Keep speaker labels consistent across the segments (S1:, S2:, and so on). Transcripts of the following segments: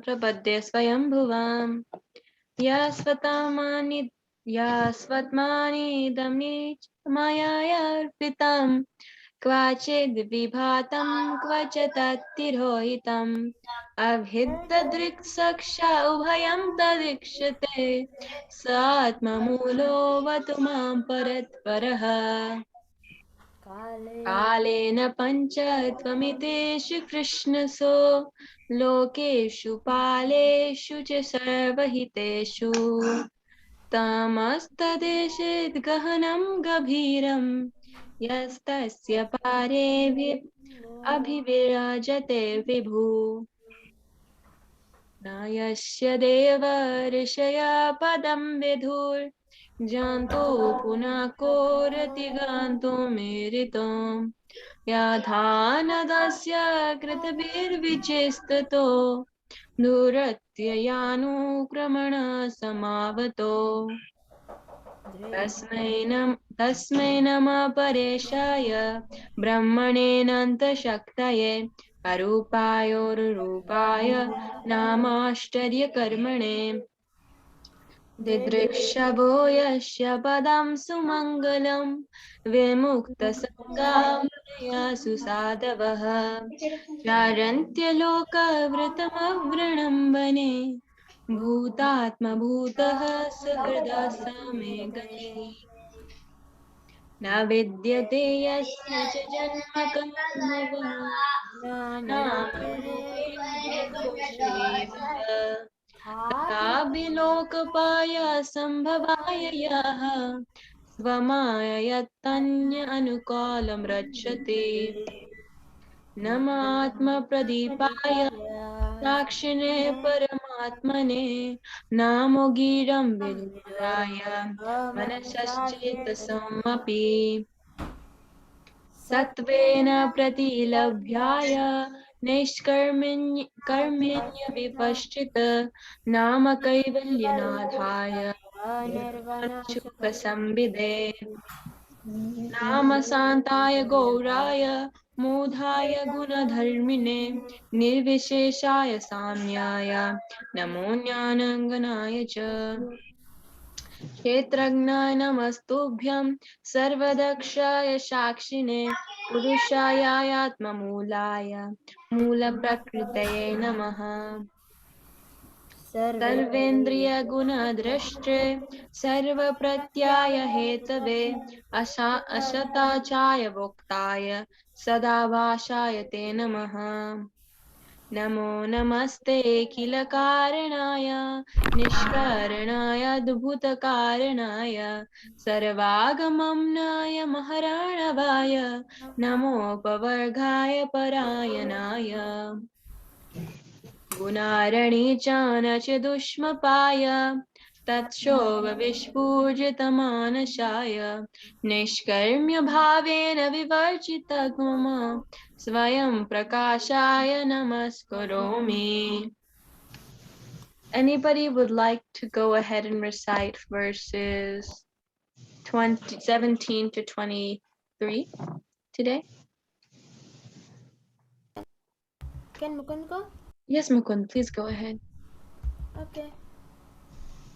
S1: प्रपद्ये स्वयंभुवाम् यास्वत्मानिदं मायार्पितम् क्वचिद् विभातं क्वच तत्तिरोहितम् अभिद्दृक्सक्षा उभयं तदीक्षते स आत्ममूलोऽवतु मां परत्परः कालेन पञ्चत्वमितेषु कृष्णसो लोकेषु पालेषु च सर्वहितेषु तमस्तदेशेद् गहनं गभीरं यस्तस्य पारे अभिविराजते विभु न यस्य देव ऋषया पदं विधुर्जान्तो पुनः कोरति गान्तुमीरितम् याधानदस्य कृतभिर्विचेस्ततो दूरत्ययानुक्रमण समावतो तस्मै नमः परेशाय ब्रह्मणेऽनन्तशक्तये अरूपायोरुरूपाय नामाश्चर्यकर्मणे दिदृक्षभो यस्य पदं सुमङ्गलं विमुक्तसङ्गामनयासु साधवः चारन्त्यलोकवृतमवृणं वने भूतात्मभूतः सुहृदा समे गतिः न विद्यते यस्य च जन्म कर्मवा काव्यलोकपाय सम्भवाय यः स्वमाययत्तन्य अनुकालं रक्षते नमात्मप्रदीपाय साक्षिणे परमात्मने नामो गिरं विदुराय मनसश्चेतसमपि सत्त्वेन प्रतिलभ्याय नैष्कर्म्य विपश्चित नाम कैवल्यनाथाय निर्वाणसुखसंविदे नाम शान्ताय गौराय मूढाय गुणधर्मिणे निर्विशेषाय साम्याय नमो ज्ञानाङ्गनाय च क्षेत्रज्ञाय नमस्तुभ्यं सर्वदक्षाय साक्षिणे पुरुषाय आत्ममूलाय मूलप्रकृतये नमः सर्वेन्द्रियगुणद्रष्टे सर्वप्रत्यय हेतवे असताचाय भोक्ताय सदाभाषाय ते नमः नमो नमस्ते किलकारणाय निष्कारणाय अद्भुतकारणाय सर्वागमम्नाय महराणवाय नमोपवर्गाय परायणाय गुणारणी चान च दुष्मपाय तत्क्षोभविस्फूर्जितमानसाय निष्कर्म्य भावेन विवर्जितमम स्वयं प्रकाशाय नमस्करोमि. Anybody would like to go ahead and recite verses 17 to 23 today?
S2: Can Mukund go?
S1: Yes, Mukund, please go ahead.
S2: Okay.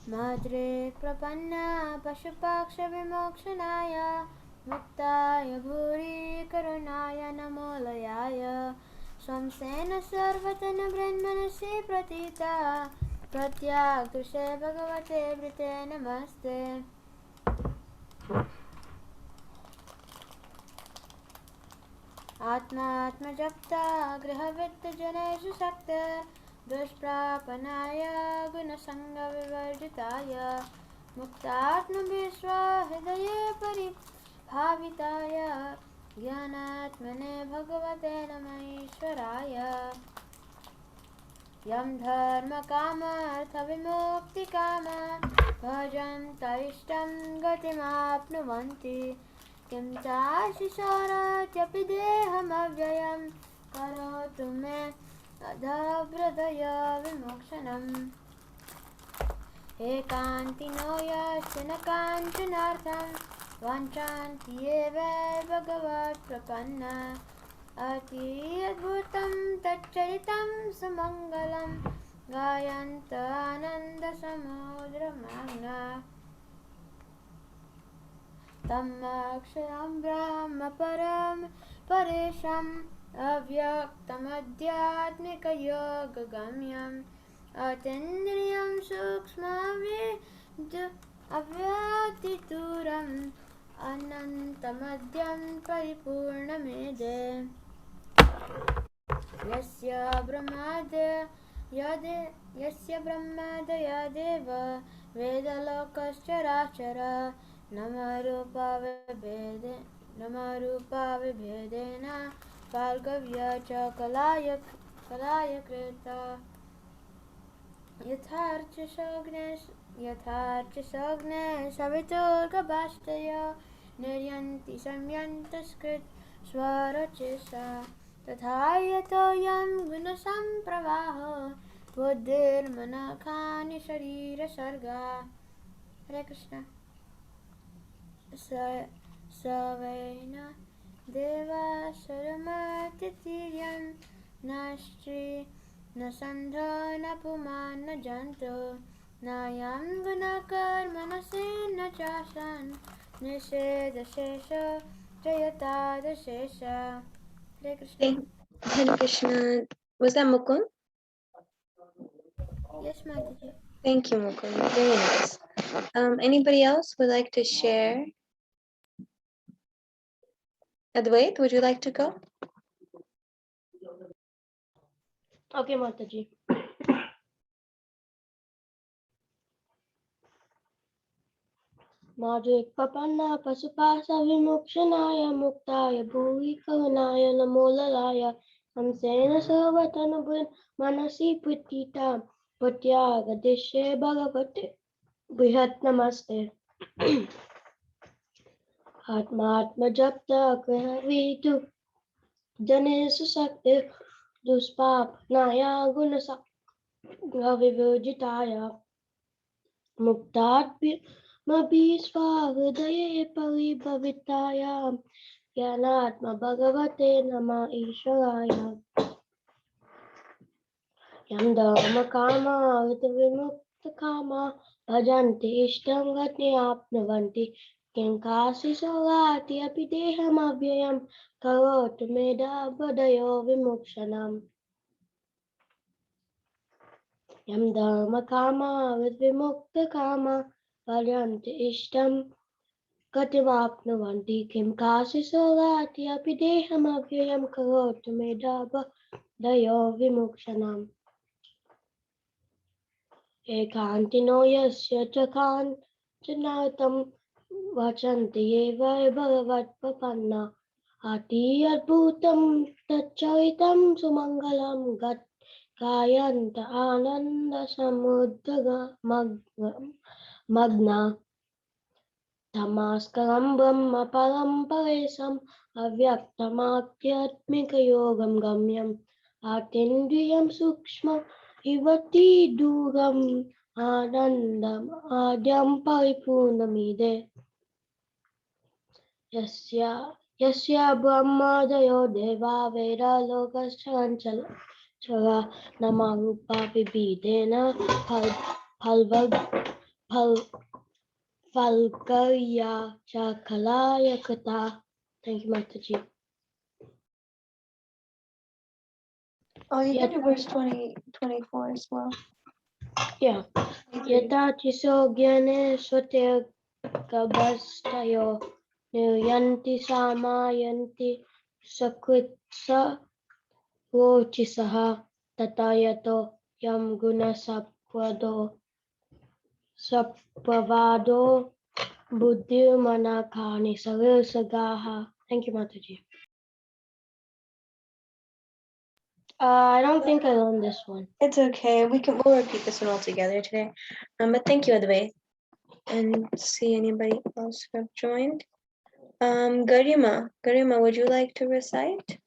S2: Madre prapanna pashupaksha vimokshanaaya muktaya bhuri karunaya namolayaya swamsena sarvatana brahmanasi pratita pratyagdushe bhagavate vrite namaste. आत्मात्मजप्ता गृहवित्तजनेषु शक्त दुष्प्रापनाय गुणसङ्गविवर्जिताय मुक्तात्मविश्वहृदये परिभाविताय ज्ञानात्मने भगवते नमः ईश्वराय यं धर्मकामार्थविमुक्तिकाम भजन्त इष्टं गतिमाप्नुवन्ति किं चाशिशोरात्यपि देहमव्ययं करोतु मे अधभृदय विमोक्षणम् एकान्तिनो यस्य न काञ्चनार्थं वाञ्छन्ति ये वै भगवत्प्रपन्ना अति अद्भुतं तच्चरितं सुमङ्गलं गायन्त आनन्दसमुद्रमाम्ना तमक्षरं ब्रह्म परं परेशम् अव्यक्तमध्यात्मिकयोगगम्यम् अतीन्द्रियं अव्यतिदूरम् अनन्तमद्यं परिपूर्णमेदे यस्य ब्रह्मादयदेव वेदलोकश्चराचर नमरूपाविभेदेन पाल्गव्य च कलाय कृता यथार्चसोऽग्ने सवितुर्गभाष्टय निर्यन्ति संयन्तस्कृत् स्वरचिषा तथा यतोऽयं गुणसम्प्रवाहो बुद्धिर्मनखानि शरीरसर्गा हरे कृष्ण स वैन देवासुरमतिथिर्यं नास्ति न सन्धो न पुमान् न जन्तु नायं गुणकर्मणसि न चासन् निषेधशेष जयतादशेष हरे Krishna
S1: Hare Krishna. Was that Mukund?
S2: Yes, Mataji.
S1: Thank you, Mukund. Very nice. Anybody else would like to share? Advait, would you like to go?
S3: Okay, Mataji. Magic Papanna Pasupasa Vimukshanaya Muktaya Bhuvi Kavanaya Namolalaya Samsena Sarvatanubhin Manasi Putita Putyaga Dishe Bhagavate Brihat Namaste Atma Japta Gravitu Janesu Sakti Duspap Naya Gunasak Gravivujitaya मुक्तात्मभिस्वाहृदये परिभवितायां ज्ञानात्म भगवते नमः ईश्वराय यं धर्मकामाविमुक्तकामा भजन्ति इष्टं गतिमाप्नुवन्ति किं काशिसौगाति अपि देहमव्ययं करोतु मेधावदयो विमुक्षणम् यं धर्मकामाविमुक्तकामा भजन्ति इष्टं गतिमाप्नुवन्ति किं काशिसौगाति अपि देहमव्ययं करोतु मेधावदयो विमुक्षणम् एकान्तिनो यस्य च काञ्चनार्थं वचन्ति ये वै भगवत्प्रपन्ना अति अद्भुतं तच्चरितं सुमङ्गलं गायन्त आनन्दसमुद्रमग्ना तमास्करं ब्रह्म परं परेशम् अव्यक्तमाध्यात्मिकयोगं गम्यम् आतीन्द्रियं सूक्ष्म इवति दूरम् आनन्दम् आद्यं परिपूर्णमिदे यस्य ब्रह्मादयो देवा वेदालोकश्चराचरा नामरूपाभिभेदेन फल्गया च कलाय कृता. Thank you, Mataji.
S1: Oh, you can do verse 24 as well.
S3: Yeah. Yata chiso gyane sotirgabhastayo niryanti samayanti sakritsa rochisaha tatayato yam gunasapvado sapavado buddhirmanakani savirsagaha. Thank you, Mataji. I don't think I learned this one.
S1: It's okay. We'll repeat this one all together today. But thank you, Advait. And see anybody else who have joined. Garima, would you like to recite?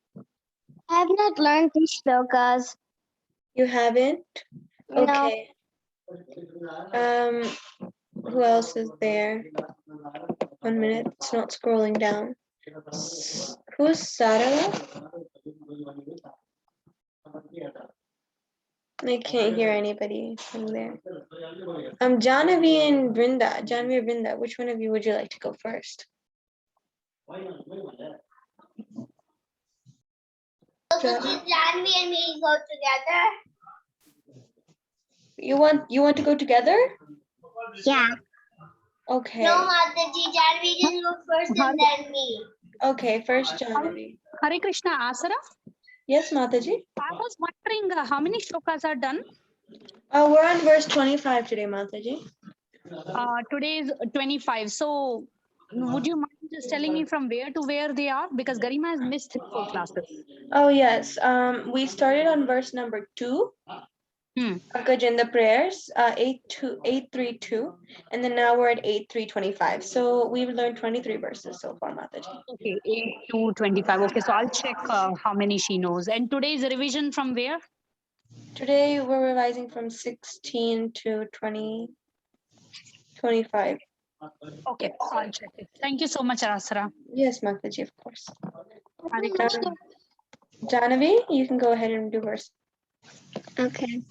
S4: I have not learned these shlokas.
S1: You haven't?
S4: No.
S1: Okay. Who else is there? 1 minute. It's not scrolling down. Who's Sarah? I can't hear anybody from there. Janavi and Brinda. Janavi or Brinda, which one of you would you like to go first?
S4: Janvi and me go together?
S1: You want to go together?
S4: Yeah.
S1: Okay.
S4: No, Mataji, Janvi can go first and then me.
S1: Okay, first Janavi.
S5: Hare Krishna, Asara.
S1: Yes, Mataji.
S5: I was wondering how many shlokas are done.
S1: We're on verse 25 today, Mataji.
S5: Today is 25. So, would you mind just telling me from where to where they are? Because Garima has missed 3-4 classes.
S1: Oh yes. We started on verse number 2. Gajendra prayers, 832, and then now we're at 8325. So we've learned 23 verses so far, Mataji.
S5: Okay, 8 to 25. Okay, so I'll check how many she knows. And today's revision from where?
S1: Today we're revising from 16 to 20, 25.
S5: Okay, I'll check it. Thank you so much, Asara.
S1: Yes, Mataji, of course.
S5: Hare Krishna.
S1: Janavi, you can go ahead and do verse.
S4: Okay.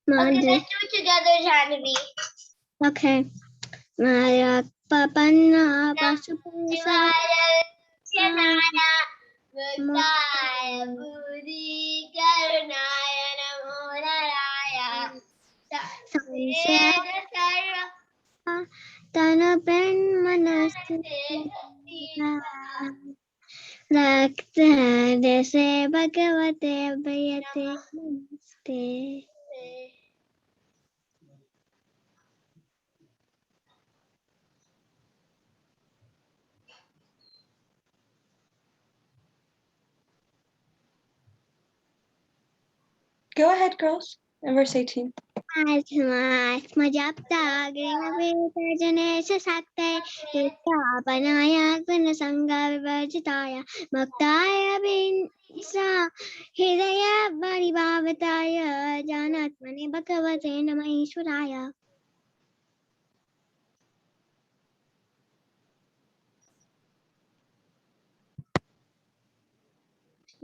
S4: Okay, let's do it together, Janvi. Okay. Maya Papanna Pasupasa Chanaya Mutaya Budi Karunaya Namoraya Samsaya Sarva Tanapen Manasi Rakta Dese Bhagavate Bayate Namaste.
S1: Go ahead, girls. And verse 18.
S4: Majapta Grinavita Janesha Sakte Panaya Gunasanga Vivajitaya Maktaya Binsa Hidaya Bani Bhavataya Janatmani Bhagavate Namahishwaraya.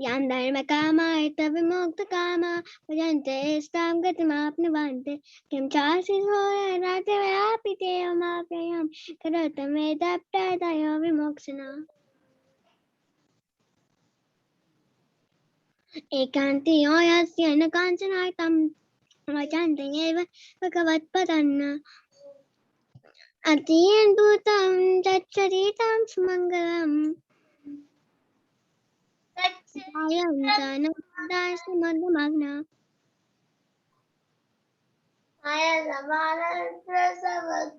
S4: Yandharma Kama Ita Vimukta Kama Vajante Stam Gatimapnavante Kim Chasi Hora Rate Vyapite Amapyam Karatame Tapta Tayo Vimoksana Ekanti Oyasya Nakanchanaitam Vajante Eva Bhagavat Padanna Atiyan Bhutam Tatcharitam Sumangalam Ayam Dana Aya Samana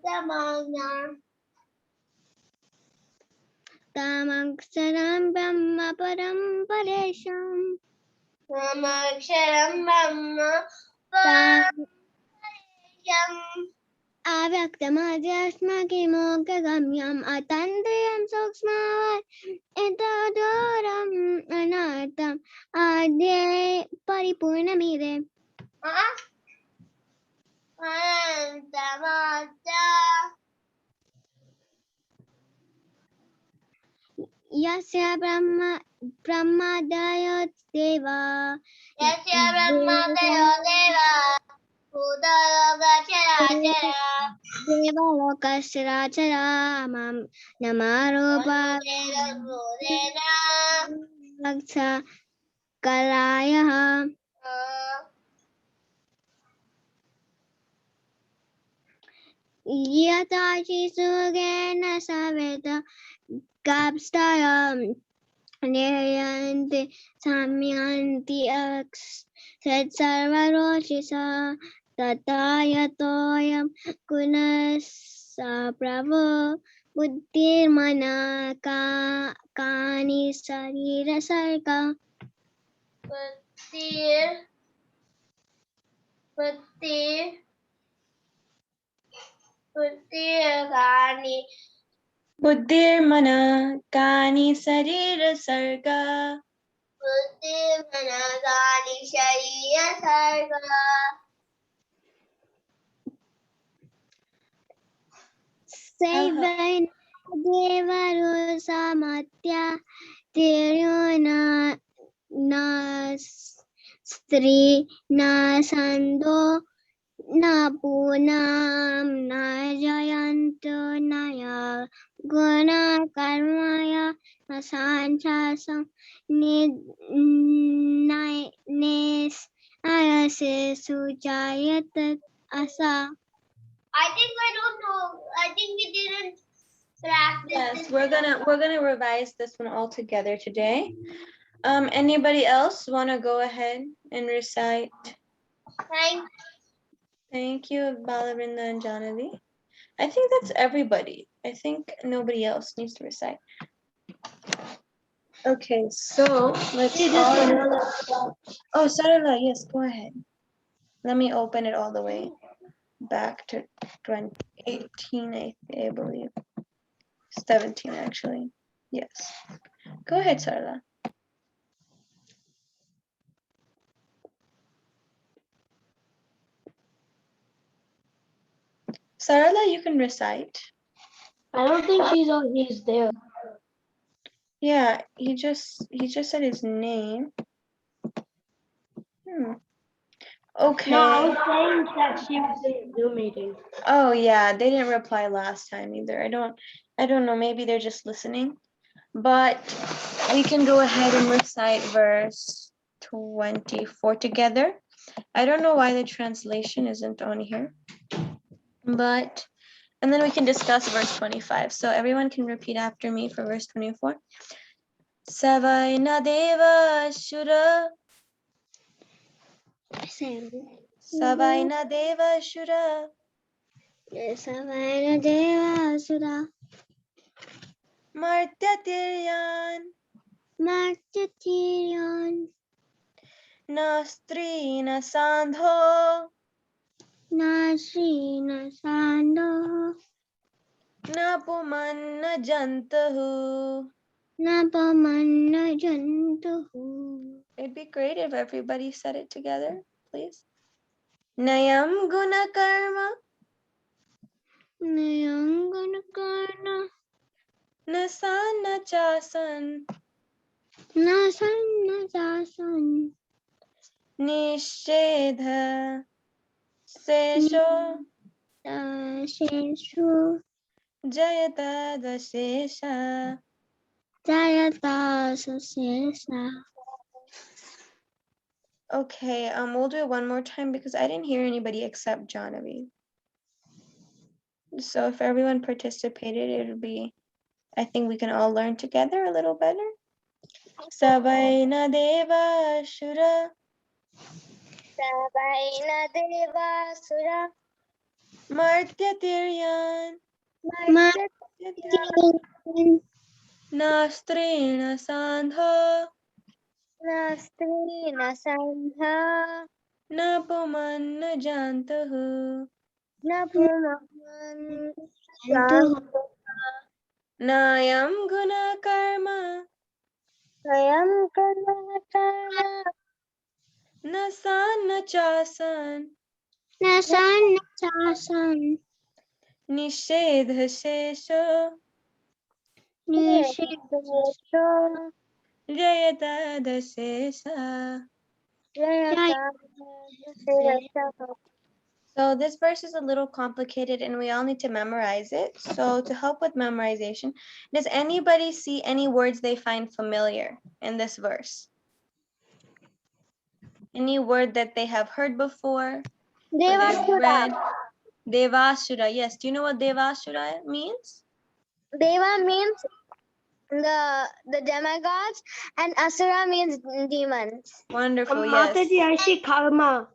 S4: Samagna Tamaksharam Brahma Param Paresham Tamaksharam Brahma Param Avyaktamadhyasmaki Mogagamyam Atandriyam Suksmavat Etadoram Anatam Adye Paripurnamide Yasya Brahmadaya Deva Yasya Brahmadaya Deva Udaloka Chara Deva Loka Chara Chara Namarupa Laksa Kalaya Yatashi Sugena Saveta Gabstaya Niryanti Samyanti Aks Sed Sarvaroshisa Tatayatoyam Kunasa Pravo Buddhirmana Kani Sarira Sarka Buddhir Kani
S1: Buddhir mana kani sarira sarga.
S4: Buddhirmana Kani Sarira Sarka Saivain Devaro Samatya Tiruna Nastri Nasando Napunam Najayanto Naya Guna Karmaya Nasanchasam Nes Ayase Sujayat Asa. I think I don't know. I think we didn't practice.
S1: Yes, we're gonna revise this one all together today. Anybody else want to go ahead and recite? Thank you, Balavinda and Janavi. I think that's everybody. I think nobody else needs to recite. Okay, so let's all. Oh, Sarala, yes, go ahead. Let me open it all the way back to 2018, I believe. 17, actually. Yes. Go ahead, Sarala. Sarala, you can recite.
S3: I don't think he's there.
S1: Yeah, he just said his name. Okay.
S3: No, I was saying that she was in the Zoom meeting.
S1: Oh yeah, they didn't reply last time either. I don't know, maybe they're just listening. But we can go ahead and recite verse 24 together. I don't know why the translation isn't on here. But and then we can discuss verse 25. So everyone can repeat after me for verse 24. Savaina deva shura. Savaina deva shura.
S4: Savaina Deva Sura
S1: Martyatiryan.
S4: Martyatirion
S1: Nastrina sandho.
S4: Nasrina Sando
S1: Napumanna jantahu.
S4: Napamanna Jantuhu
S1: It'd be great if everybody said it together, please. Nayam guna karma.
S4: Nayangana Karna
S1: Nasana chasan.
S4: Nasanna Jasan
S1: Nishedha. Sesho.
S4: Sheshu
S1: Jayata dasesha.
S4: Jayata Sasesa.
S1: Okay, we'll do it one more time because I didn't hear anybody except Janavi. So if everyone participated, it'll be, I think we can all learn together a little better. Savaina deva shura.
S4: Savaina Deva Sura
S1: Martyatiryan.
S4: Martyatirion
S1: Nastrena sandha.
S4: Nastrina Sandha
S1: Napumanna jantahu.
S4: Napuman
S1: Nayam guna karma.
S4: Swayam Karma
S1: Nasana chasan.
S4: Nasan Sasan
S1: Nishedha shesha.
S4: Nishidesho
S1: Jayata dasesha. So this verse is a little complicated and we all need to memorize it. So to help with memorization, does anybody see any words they find familiar in this verse? Any word that they have heard before? Or they've read? Devasura. Yes. Do you know what Devasura means?
S4: Deva means the demigods and Asura means demons.
S1: Wonderful. Yes.
S3: Mataji, I see karma.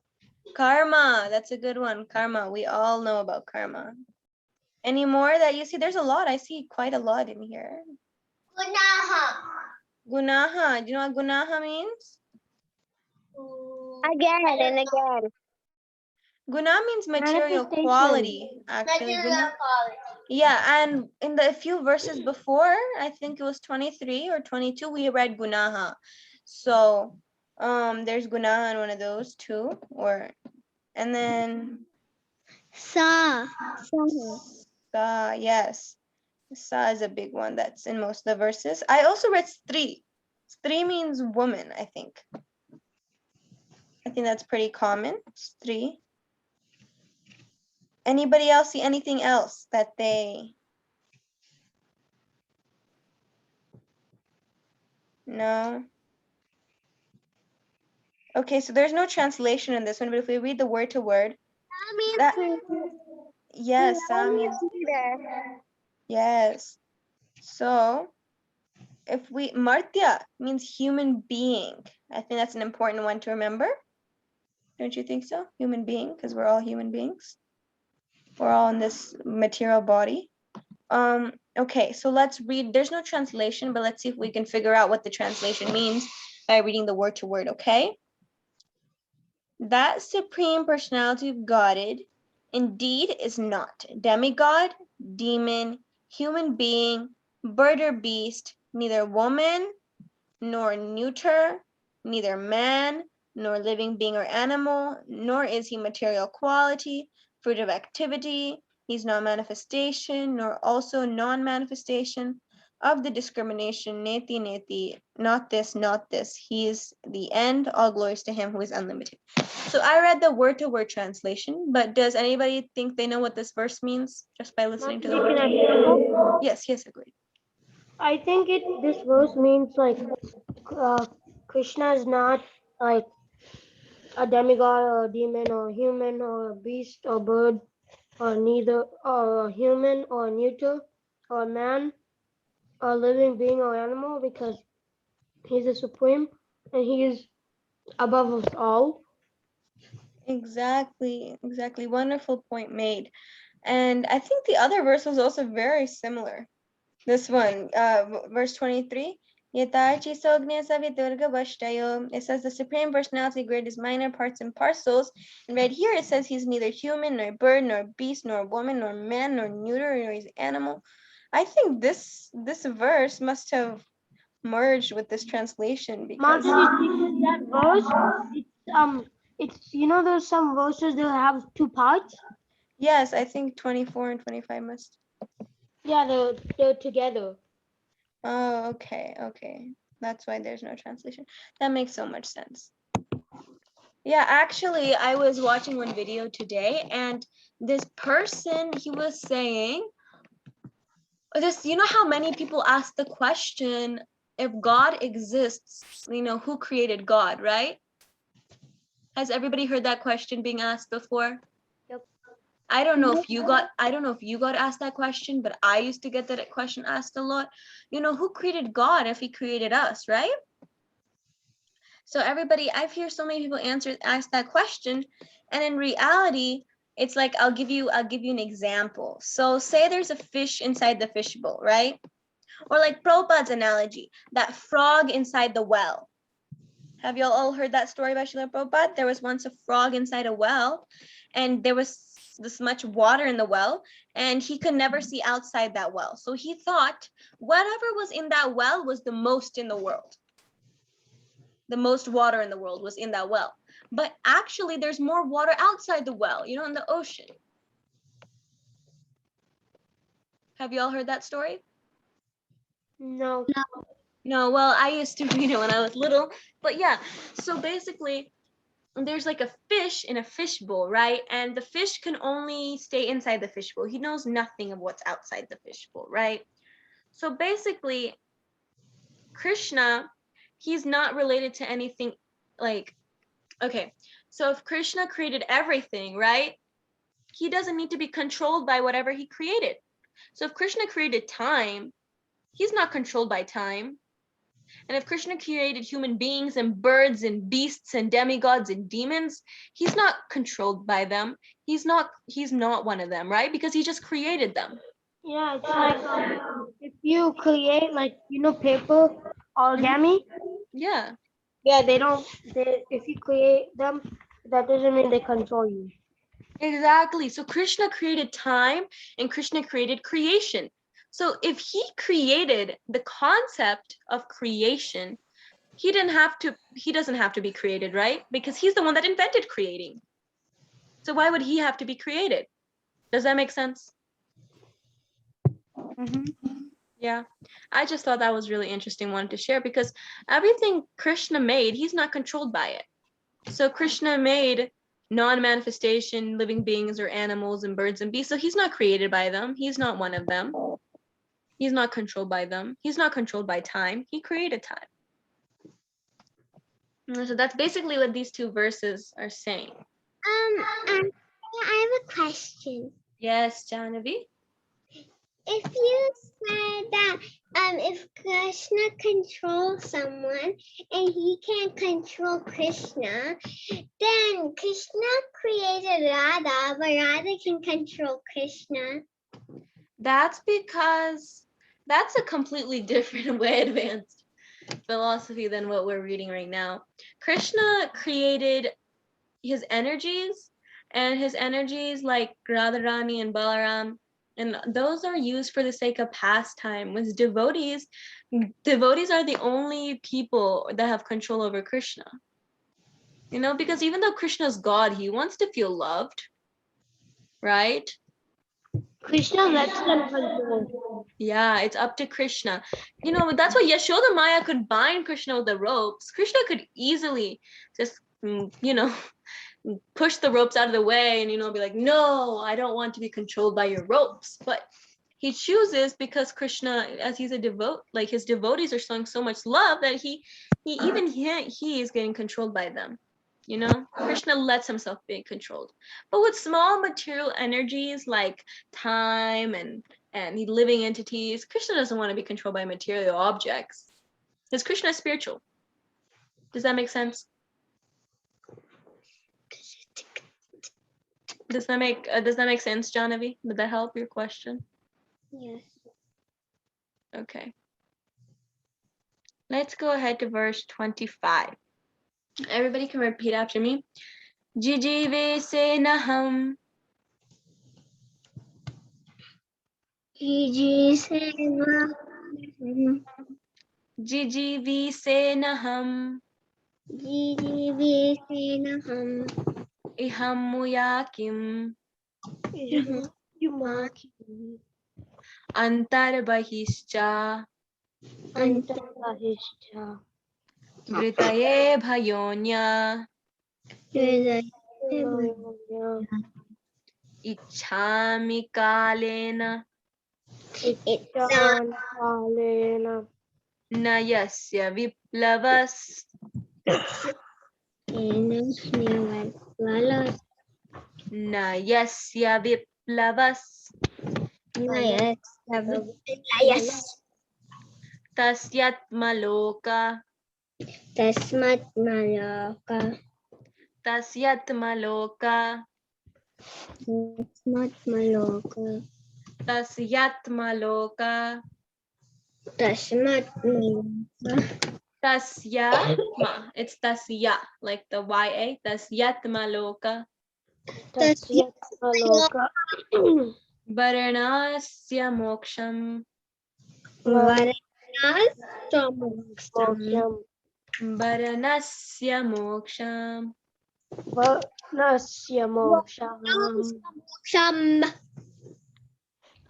S1: Karma. That's a good one. Karma. We all know about karma. Any more that you see? There's a lot. I see quite a lot in here. Gunaha. Do you know what gunaha means?
S4: Again and again.
S1: Guna means material
S3: Manifestation.
S1: quality, actually. Yeah, and in the few verses before, I think it was 23 or 22, we read gunaha. So there's gunaha in one of those too, and then
S4: Sa.
S1: Sa, yes. Sa is a big one that's in most of the verses. I also read stri. Stri means woman, I think. I think that's pretty common. Stri. Anybody else see anything else that they... No? Okay, so there's no translation in this one, but if we read the word to word, that, yes, Sa means, yes. So if we, Martya means human being. I think that's an important one to remember. Don't you think so? Human being, because we're all human beings. We're all in this material body. Okay, so let's read. There's no translation, but let's see if we can figure out what the translation means by reading the word to word, okay? That supreme personality of Godhead indeed is not demigod, demon, human being, bird or beast, neither woman nor neuter, neither man nor living being or animal, nor is he material quality, fruit of activity. He's not manifestation, nor also non-manifestation of the discrimination, neti neti, not this, not this. He is the end. All glories to him who is unlimited. So I read the word-to-word translation, but does anybody think they know what this verse means just by listening to the
S3: Can I
S1: word?
S3: go?
S1: Yes, yes, agree.
S3: I think this verse means like Krishna is not like a demigod or a demon or a human or a beast or bird or neither or a human or neuter or a man or a living being or animal because he's the supreme and he is above us all.
S1: Exactly, exactly. Wonderful point made. And I think the other verse was also very similar. This one, verse 23. Yatarchi Sognya Saviturga Vashtayo. It says the Supreme Personality grid is minor parts and parcels. And right here it says he's neither human, nor bird, nor beast, nor woman, nor man, nor neuter, nor he's animal. I think this verse must have merged with this translation because
S3: Marjorie, that verse, it's there's some verses that have two parts.
S1: yes, I think 24 and 25 must.
S3: Yeah, they're together.
S1: Oh, okay, okay. That's why there's no translation. That makes so much sense. Yeah, actually, I was watching one video today, and this person, he was saying this, you know how many people ask the question, if God exists, who created God, right? Has everybody heard that question being asked before?
S3: Yep.
S1: I don't know if you got asked that question, but I used to get that question asked a lot. Who created God if he created us, right? So everybody, I've heard so many people ask that question, and in reality, it's like I'll give you an example. So say there's a fish inside the fishbowl, right? Or like Prabhupada's analogy, that frog inside the well. Have y'all all heard that story about Srila Prabhupada? There was once a frog inside a well, and there was this much water in the well, and he could never see outside that well. So he thought whatever was in that well was the most in the world. The most water in the world was in that well. But actually, there's more water outside the well, in the ocean. Have you all heard that story?
S3: No.
S1: No, well, I used to read it when I was little. But yeah, so basically, there's like a fish in a fishbowl, right? And the fish can only stay inside the fishbowl. He knows nothing of what's outside the fishbowl, right? So basically, Krishna, he's not related to anything like, okay, so if Krishna created everything, right? He doesn't need to be controlled by whatever he created. So if Krishna created time, he's not controlled by time. And if Krishna created human beings and birds and beasts and demigods and demons, he's not controlled by them. He's not one of them, right? Because he just created them.
S3: Yeah, it's like if you create paper origami.
S1: Yeah.
S3: Yeah, if you create them, that doesn't mean they control you.
S1: Exactly. So Krishna created time and Krishna created creation. So if he created the concept of creation, he doesn't have to be created, right? Because he's the one that invented creating. So why would he have to be created? Does that make sense? Yeah, I just thought that was really interesting, wanted to share, because everything Krishna made, he's not controlled by it. So Krishna made non-manifestation living beings or animals and birds and beasts. So he's not created by them. He's not one of them. He's not controlled by them. He's not controlled by time. He created time. So that's basically what these two verses are saying.
S4: I have a question.
S1: Yes, Janavi?
S4: If you said that if Krishna controls someone and he can't control Krishna, then Krishna created Radha, but Radha can control Krishna.
S1: That's because that's a completely different way advanced philosophy than what we're reading right now. Krishna created his energies, and his energies like Radharani and Balaram, and those are used for the sake of pastime. With devotees are the only people that have control over Krishna. You know, because even though Krishna's God, he wants to feel loved, right?
S3: Krishna lets them control.
S1: Yeah, it's up to Krishna. You know, that's why Yashoda Maya could bind Krishna with the ropes. Krishna could easily just, you know, push the ropes out of the way and, you know, be like, no, I don't want to be controlled by your ropes. But he chooses, because Krishna, as he's a devote, like his devotees are showing so much love that he is getting controlled by them. You know, Krishna lets himself be controlled. But with small material energies like time and living entities, Krishna doesn't want to be controlled by material objects, because Krishna is spiritual. Does that make sense? Does that make sense, Janavi? Did that help your question?
S4: Yes.
S1: Okay. Let's go ahead to verse 25. Everybody can repeat after me. Jijive senaham. Jijive senaham. Iham muyakim. Antar bahischa.
S3: Antarbahishta.
S1: Vritaye bhayonya. Ichhami kalena.
S3: Kalena.
S1: Nayasya viplavas. Nayasya viplavas.
S4: Yes.
S1: Tasyat maloka.
S4: Tasmat Malaka.
S1: Tasyat maloka.
S4: Tasmat Maloka.
S1: Tasyat maloka.
S4: Tasmat Maloka.
S1: Tasya ma. It's tasya, like the YA. Tasyat maloka.
S3: Tasyat maloka.
S1: Varanasya moksham.
S4: Varanas
S3: Moksham.
S1: Varanasya moksham.
S3: Varnasya moksham.
S4: Sham.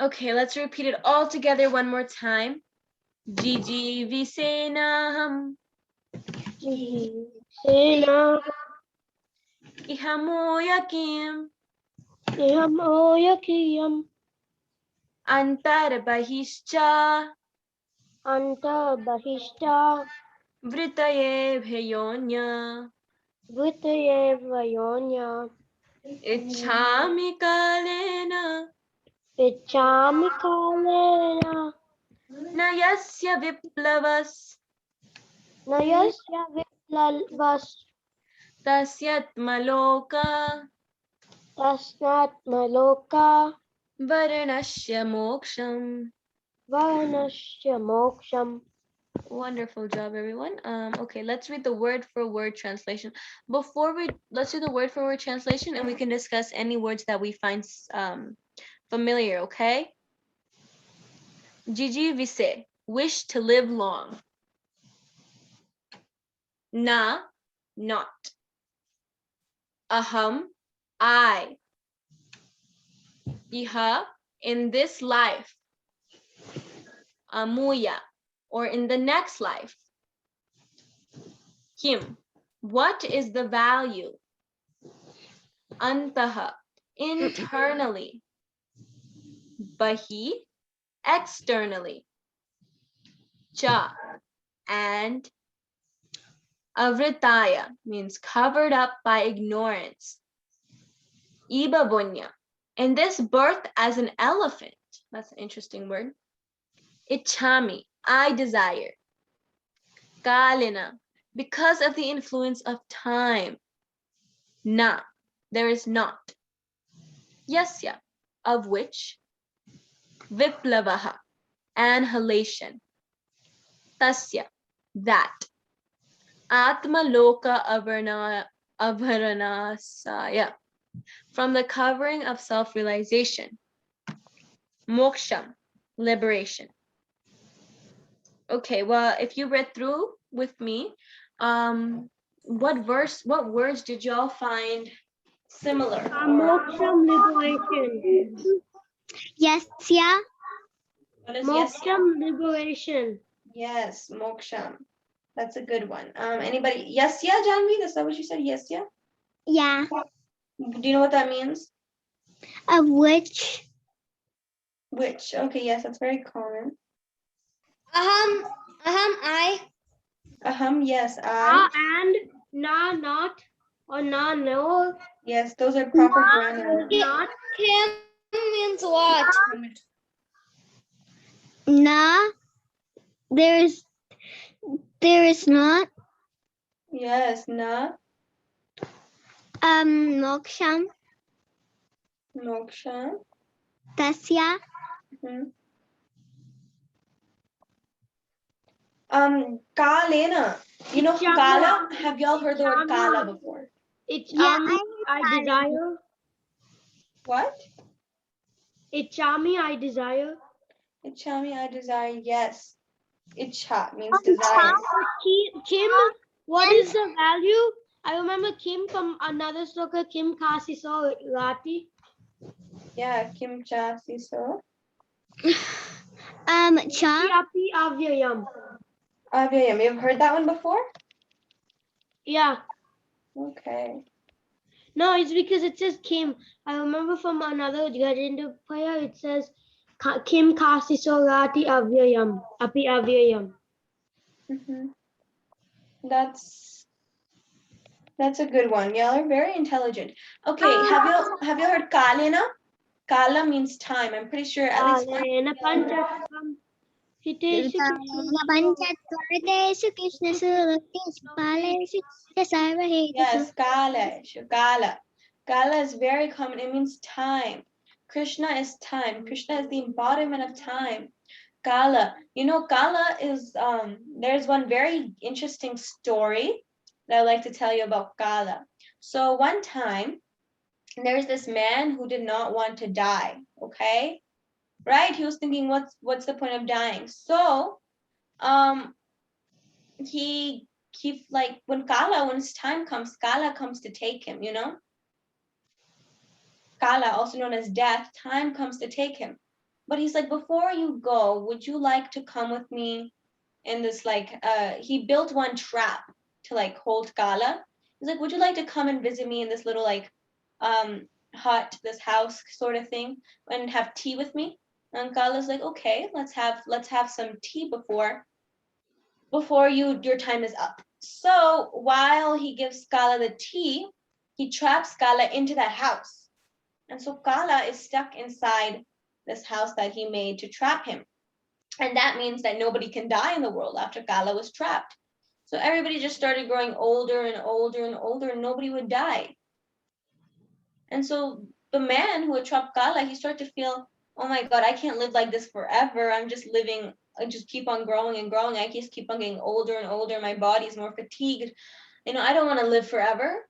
S1: Okay, let's repeat it all together one more time. Jiji visenaham.
S3: Sena.
S1: Ihamoyakim.
S3: Iham oyakiyam.
S1: Antar bahischa.
S3: Antarbahishta.
S1: Vritaye bhayonya.
S3: Vitaye vayonya.
S1: Ichhami kalena.
S3: Ichami kalena.
S1: Nayasya viplavas.
S3: Nayasya viplavas.
S1: Tasyat maloka.
S3: Tasnat maloka.
S1: Varanasya moksham.
S3: Varnasya moksham.
S1: Wonderful job, everyone. Okay, let's read the word for word translation. Let's do the word for word translation, and we can discuss any words that we find familiar, okay? Jiji vise, wish to live long. Na, not. Aham, I. Iha, in this life. Amuya, or in the next life. Kim, what is the value? Antaha, internally. Bahi, externally. Cha, and avritaya means covered up by ignorance. Ibabunya, and this birth as an elephant. That's an interesting word. Ichami, I desire. Kalina, because of the influence of time. Na, there is not. Yasya, of which. Viplavaha, annihilation. Tasya, that. Atma loka avaranasaya, from the covering of self-realization. Moksham, liberation. Okay, well, if you read through with me, what words did y'all find similar?
S3: Moksham, liberation.
S4: Yes, yeah.
S1: What is yes?
S3: Moksham, liberation.
S1: Yes, moksham. That's a good one. Anybody? Yes, yeah, Janvi? Is that what you said? Yes, yeah.
S4: Yeah.
S1: Do you know what that means?
S4: Of which?
S1: Which? Okay, yes, that's very common.
S4: I.
S1: Yes,
S3: Ah,
S1: I.
S3: and na, not, or na, no.
S1: Yes, those are proper grammar.
S3: Not.
S4: Kim means what? Na. There is not.
S1: Yes, na,
S4: Moksham.
S1: moksha.
S4: Tasya.
S1: Mhm. Kalena. You know,
S3: Ichama.
S1: kala? Have y'all heard the word
S3: Ichama.
S1: kala before?
S4: Yeah,
S3: I desire.
S1: What?
S3: Ichami, I desire.
S1: Ichami, I desire. Yes. Icha means desire.
S3: Kim, what is the value? I remember Kim from another sloka, Kim Kasi so Rati.
S1: Yeah, kimcha siso.
S4: Cha.
S3: Api avyayam.
S1: Avyayam. You've heard that one before?
S3: Yeah.
S1: Okay.
S3: No, it's because it says Kim. I remember from another Gajendra prayer, it says Kim Kasi so Rati avyayam. Api avyayam.
S1: Mm-hmm. That's a good one. Y'all are very intelligent. Okay, have you heard kalena? Kala means time. I'm pretty sure at least
S3: Alena panchakam. Hitesh
S4: Panchatvardeshu Krishna Surateshu Palesu Sarvahetu.
S1: yes, kala, shukala. Kala is very common. It means time. Krishna is time. Krishna is the embodiment of time. Kala. You know, Kala is there's one very interesting story that I'd like to tell you about Kala. So one time there's this man who did not want to die, okay? Right? He was thinking, what's the point of dying? So he like when his time comes, Kala comes to take him, you know? Kala, also known as death, time comes to take him. But he's like, before you go, would you like to come with me in this like he built one trap to like hold Kala. He's like, would you like to come and visit me in this little like hut, this house sort of thing, and have tea with me? And Kala's like, okay, let's have some tea before your time is up. So while he gives Kala the tea, he traps Kala into that house. And so Kala is stuck inside this house that he made to trap him. And that means that nobody can die in the world after Kala was trapped. So everybody just started growing older and older and older, and nobody would die. And so the man who had trapped Kala, he started to feel, oh my God, I can't live like this forever. I'm just living, I just keep on growing and growing. I just keep on getting older and older. My body's more fatigued. You know, I don't want to live forever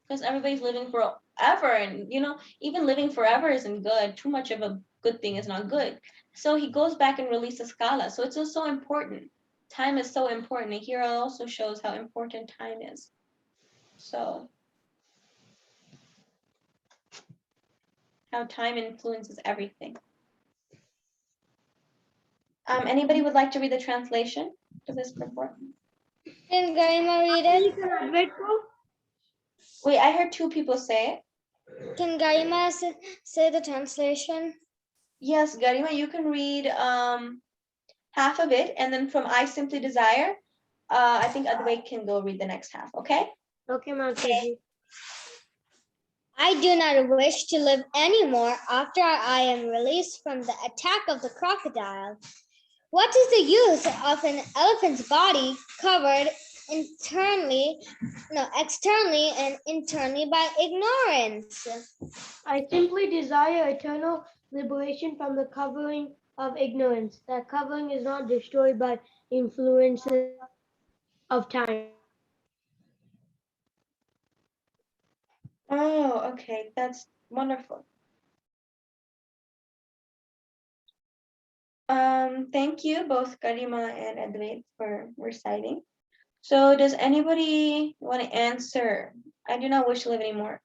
S1: because everybody's living forever. And, you know, even living forever isn't good. Too much of a good thing is not good. So he goes back and releases Kala. So it's just so important. Time is so important. And here it also shows how important time is. So how time influences everything. Anybody would like to read the translation to this report?
S2: Can Garima read it?
S3: Advait ko?
S1: Wait, I heard two people say it.
S2: Can Garima say the translation?
S1: Yes, Garima, you can read half of it, and then from I Simply Desire, I think Advait can go read the next half, okay?
S3: Okay, Mataji.
S2: I do not wish to live anymore after I am released from the attack of the crocodile. What is the use of an elephant's body covered externally and internally by ignorance?
S3: I simply desire eternal liberation from the covering of ignorance. That covering is not destroyed by influences of time.
S1: Oh, okay, that's wonderful. Thank you both Garima and Advait for reciting. So does anybody want to answer? I do not wish to live anymore.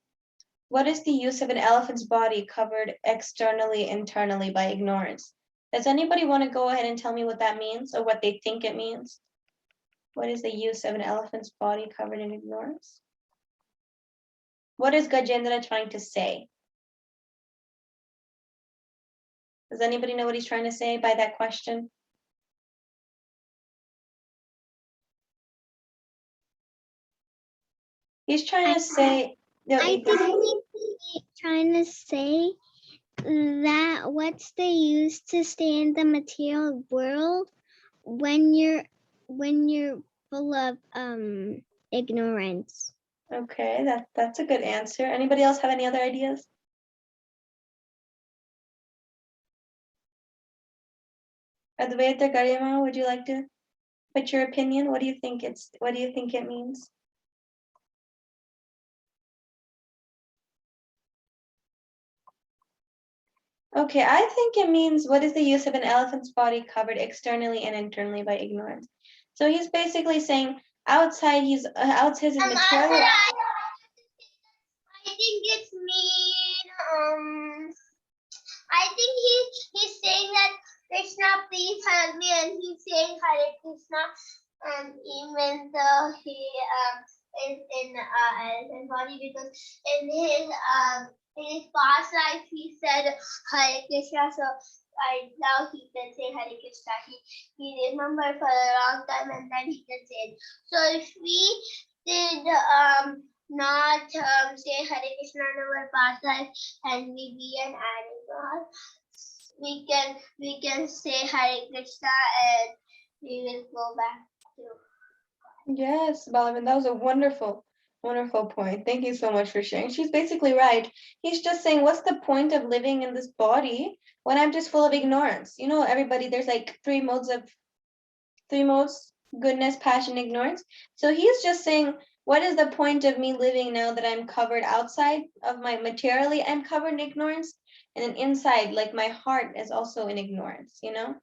S1: What is the use of an elephant's body covered externally, internally by ignorance? Does anybody want to go ahead and tell me what that means or what they think it means? What is the use of an elephant's body covered in ignorance? What is Gajendra trying to say? Does anybody know what he's trying to say by that question? He's trying to say, no,
S4: I think he's trying to say that what's the use to stay in the material world when you're full of ignorance.
S1: okay, that's a good answer. Anybody else have any other ideas? Advait or Garima, would you like to put your opinion? What do you think it means? Okay, I think it means what is the use of an elephant's body covered externally and internally by ignorance? So he's basically saying outside his material.
S4: Asara, I think it's mean. I think he's saying that Krishna, please help me, and he's saying Hare Krishna, and even though he is in elephant body, because in his past life he said Hare Krishna, so now he can say Hare Krishna. He remembered for a long time, and then he can say it. So if we did not say Hare Krishna in our past life and we be an animal, we can say Hare Krishna and we will go back to.
S1: Yes, Balavan, that was a wonderful point. Thank you so much for sharing. She's basically right. He's just saying, what's the point of living in this body when I'm just full of ignorance? You know, everybody, there's like three modes: goodness, passion, ignorance. So he's just saying, what is the point of me living now that I'm covered outside of my materially, I'm covered in ignorance, and then inside, like my heart is also in ignorance, you know?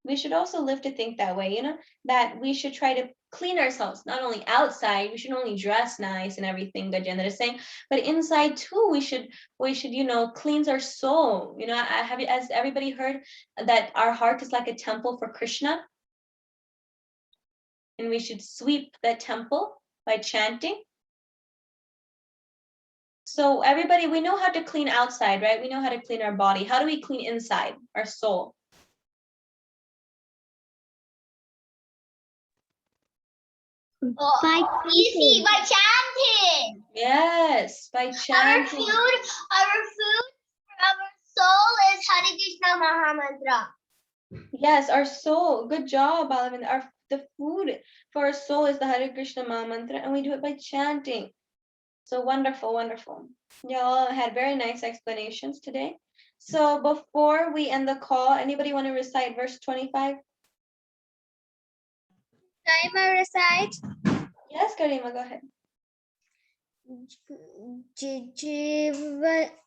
S1: We should also live to think that way, you know, that we should try to clean ourselves, not only outside, we should only dress nice and everything Gajendra is saying, but inside too, we should, you know, cleanse our soul. You know, has everybody heard that our heart is like a temple for Krishna? And we should sweep that temple by chanting. So everybody, we know how to clean outside, right? We know how to clean our body. How do we clean inside, our soul?
S4: By easy, by chanting.
S1: Yes, by chanting.
S4: Our food for our soul is Hare Krishna Mahamantra.
S1: Yes, our soul. Good job, Balavan. The food for our soul is the Hare Krishna Maha Mantra, and we do it by chanting. So wonderful, wonderful. Y'all had very nice explanations today. So before we end the call, anybody want to recite verse 25?
S4: Garima recite.
S1: Yes, Karima, go ahead.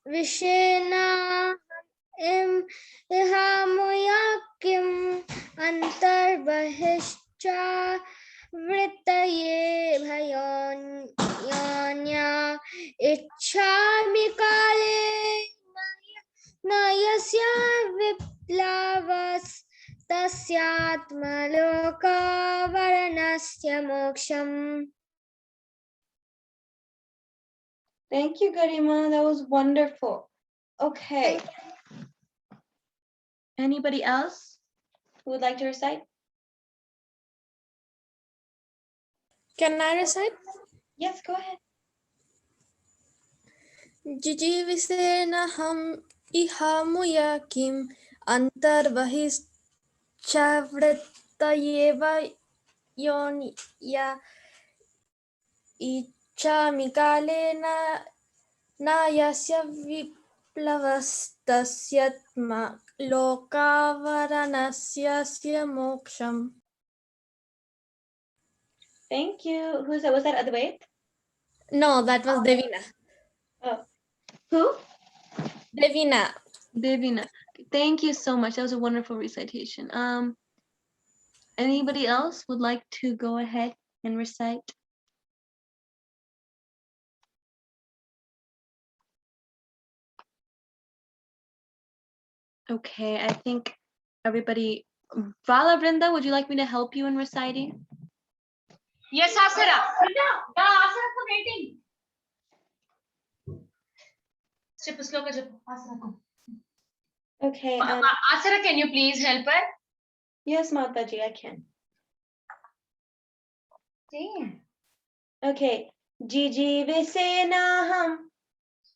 S2: Vishena ihamuyakim antarbahishcha vrittaye bhayonya ichchami kale nayasya viplavas तस्यात्मलोकावरणस्य मोक्षम्.
S1: Thank you, Garima. That was wonderful. Okay. Anybody else who would like to recite?
S6: Can I recite?
S1: Yes, go ahead.
S6: जिजीविषेणहम् इहामुय किम् अन्तर्बहिश्चावृत्तयेव योनिया इच्छामि कालेन न यस्य विप्लवस्तस्यात्म लोकावरणस्य मोक्षम्.
S1: Thank you. Who's that? Was that Advait?
S6: No, that was Devina.
S1: Oh. Who?
S6: Devina.
S1: Devina. Thank you so much. That was a wonderful recitation. Anybody else would like to go ahead and recite? Okay, I think everybody. Vala Brinda, would you like me to help you in reciting?
S7: Yes, Asara. Yeah, Asara, come waiting. Asara,
S1: Okay.
S7: Asara, can you please help her?
S1: Yes, Mataji, I can.
S7: See.
S1: Okay. Jiji Visenaham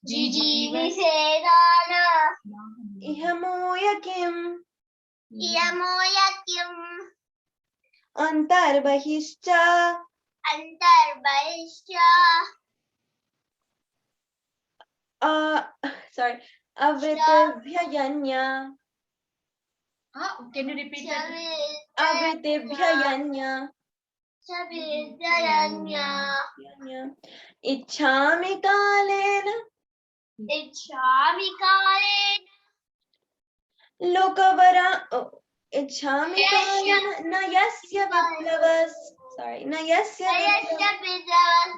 S4: Jijivisedana
S1: Ihamoyakim
S4: Iyamoyakim
S1: Antarbahischa
S4: Antarbahishya
S1: sorry. Avritibhyayanya
S7: Can you repeat that?
S1: Avritibhyayanya
S4: Chavidayanya
S1: Ichhami kalena
S4: Ichhami kalena
S1: Lokavara Ichhami kalena Nayasya viplavas. Sorry. Nayasya
S4: Ayasya Vidavas.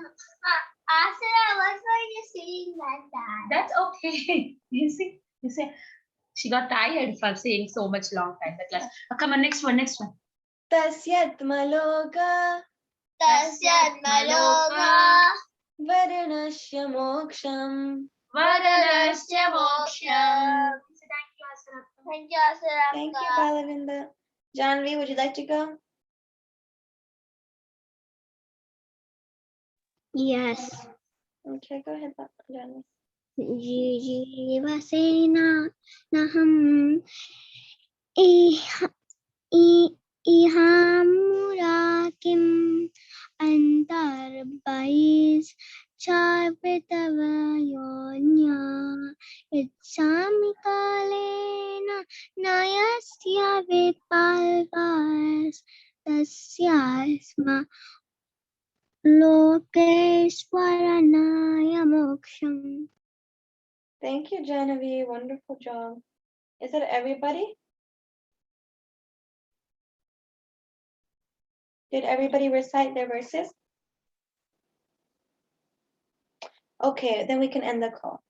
S4: Asara, what's why you saying like that?
S7: That's okay. You see, she got tired for saying so much long time. The class. Come on, next one.
S1: Tasyatmaloka
S4: Tasyatmaloka
S1: Varanasya moksham.
S4: Varanasya moksham. Thank you, Asara.
S1: Thank you, Balavinda. Janvi, would you like to go?
S2: Yes.
S1: Okay, go ahead, Janvi.
S2: Jijivaseena naham ihamurakim antarbais charpitavayonya ichami kalena nayasya vipalvas tasyasma lokeshwaranaya moksham.
S1: Thank you, Janavi. Wonderful job. Is that everybody? Did everybody recite their verses? Okay, then we can end the call.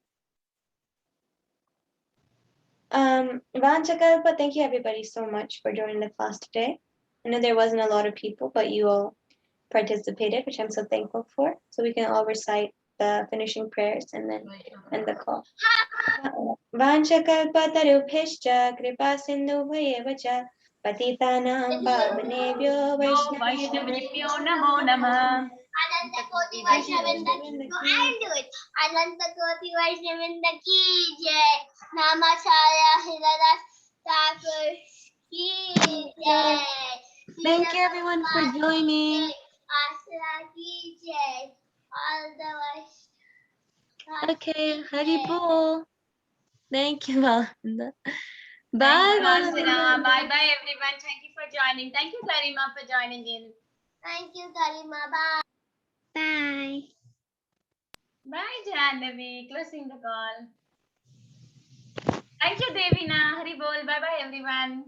S1: Vanchakalpa, thank you everybody so much for joining the class today. I know there wasn't a lot of people, but you all participated, which I'm so thankful for. So we can all recite the finishing prayers and then end the call. Vanchakalpa tarubhishcha kripa sindhubhayeva cha patitanam pavanebhyo
S7: Vaishnavibhyo namo namah.
S4: Ananta Koti Vaishnavinda. No, I'll do it. Ananta Koti Vaishnavinda ki jai. Namacharya Hridadas Thakur ki jai.
S1: Thank you everyone for joining.
S4: Asara ki jai. All the Vaishnavas.
S1: Okay, Hari Bol. Thank you, Valinda. Bye,
S7: Thank you,
S1: Valinda.
S7: Asara. Bye bye everyone. Thank you for joining. Thank you, Garima, for joining in.
S4: Thank you, Garima. Bye.
S2: Bye.
S7: Bye, Janvi. Closing the call. Thank you, Devina. Hari Bol. Bye bye everyone.